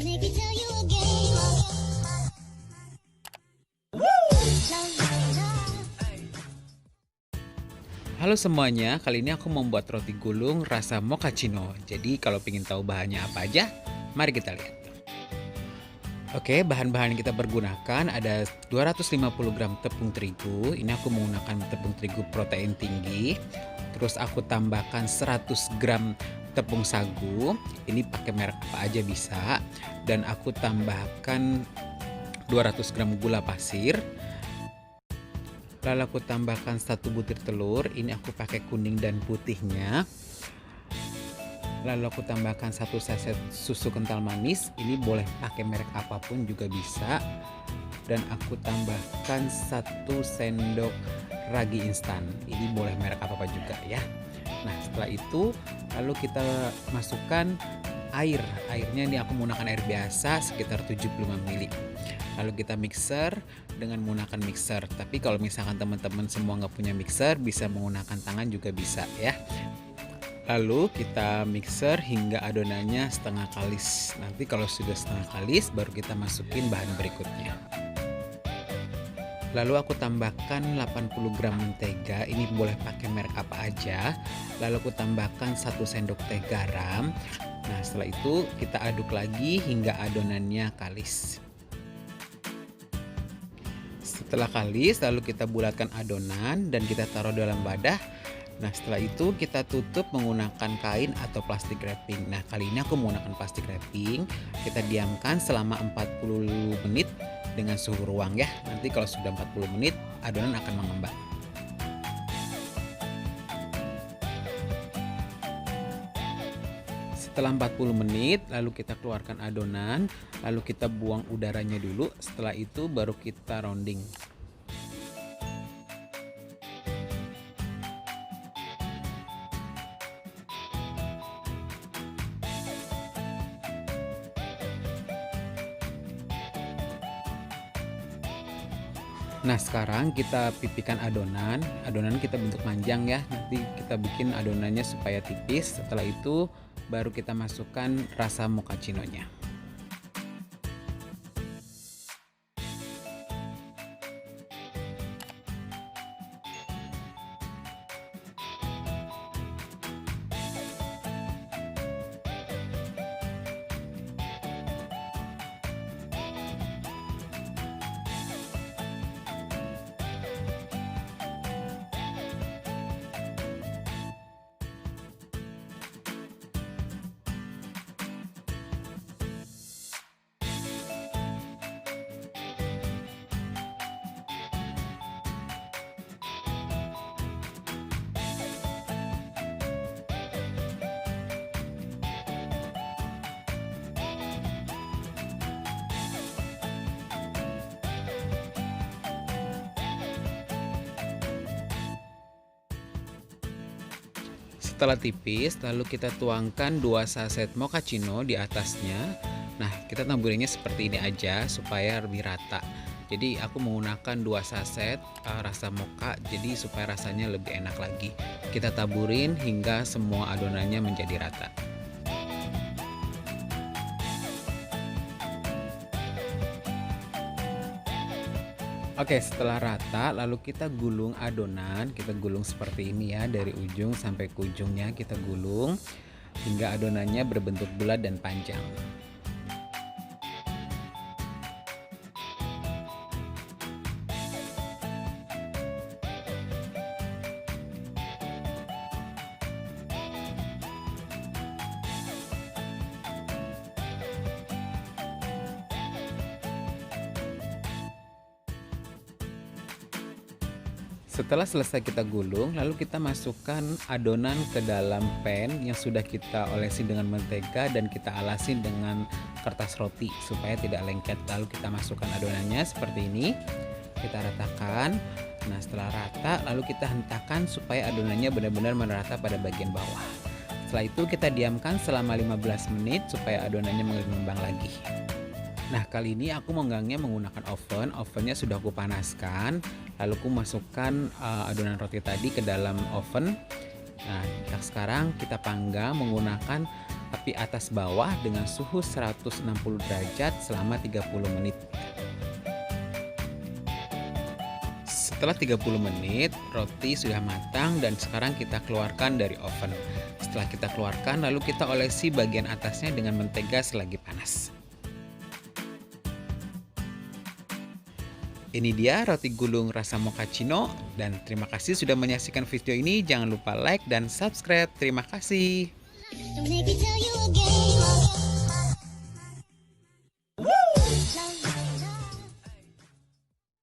Halo semuanya, kali ini aku membuat roti gulung rasa mochaccino. Jadi kalau ingin tahu bahannya apa aja, mari kita lihat. Oke, bahan-bahan yang kita pergunakan ada 250 gram tepung terigu. Ini aku menggunakan tepung terigu protein tinggi. Terus aku tambahkan 100 gram tepung sagu. Ini pakai merek apa aja bisa. Dan aku tambahkan 200 gram gula pasir. Lalu aku tambahkan 1 butir telur. Ini aku pakai kuning dan putihnya. Lalu aku tambahkan 1 saset susu kental manis. Ini boleh pakai merek apapun juga bisa. Dan aku tambahkan 1 sendok ragi instan. Ini boleh merek apa juga ya. Nah, setelah itu lalu kita masukkan air. Airnya ini aku menggunakan air biasa sekitar 75 ml. Lalu kita mixer dengan menggunakan mixer. Tapi kalau misalkan teman-teman semua nggak punya mixer, bisa menggunakan tangan juga bisa ya. Lalu kita mixer hingga adonannya setengah kalis. Nanti kalau sudah setengah kalis, baru kita masukin bahan berikutnya. Lalu aku tambahkan 80 gram mentega. Ini boleh pakai merek apa aja. Lalu aku tambahkan 1 sendok teh garam. Nah, setelah itu kita aduk lagi hingga adonannya kalis. Setelah kalis, lalu kita bulatkan adonan dan kita taruh dalam wadah. Nah, setelah itu kita tutup menggunakan kain atau plastik wrapping. Nah, kali ini aku menggunakan plastik wrapping. Kita diamkan selama 40 menit dengan suhu ruang ya. Nanti kalau sudah 40 menit, adonan akan mengembang. Setelah 40 menit, lalu kita keluarkan adonan, lalu kita buang udaranya dulu. Setelah itu baru kita rounding. Nah, sekarang kita pipihkan adonan. Adonan kita bentuk panjang ya. Nanti kita bikin adonannya supaya tipis. Setelah itu baru kita masukkan rasa mochaccino-nya. Setelah tipis, lalu kita tuangkan 2 saset mochaccino di atasnya. Nah, kita taburinnya seperti ini aja supaya lebih rata. Jadi aku menggunakan 2 saset rasa mocha, jadi supaya rasanya lebih enak lagi. Kita taburin hingga semua adonannya menjadi rata. Oke, setelah rata lalu kita gulung adonan. Kita gulung seperti ini ya, dari ujung sampai ke ujungnya kita gulung hingga adonannya berbentuk bulat dan panjang. Setelah selesai kita gulung, lalu kita masukkan adonan ke dalam pan yang sudah kita olesi dengan mentega dan kita alasi dengan kertas roti supaya tidak lengket. Lalu kita masukkan adonannya seperti ini, kita ratakan. Nah, setelah rata, lalu kita hentakan supaya adonannya benar-benar merata pada bagian bawah. Setelah itu kita diamkan selama 15 menit supaya adonannya mengembang lagi. Nah, kali ini aku menggangnya menggunakan oven. Ovennya sudah aku panaskan. Lalu aku masukkan adonan roti tadi ke dalam oven. Nah, sekarang kita panggang menggunakan api atas bawah dengan suhu 160 derajat selama 30 menit. Setelah 30 menit, roti sudah matang dan sekarang kita keluarkan dari oven. Setelah kita keluarkan, lalu kita olesi bagian atasnya dengan mentega selagi panas. Ini dia roti gulung rasa mochaccino, dan terima kasih sudah menyaksikan video ini. Jangan lupa like dan subscribe. Terima kasih. Don't make me tell you again.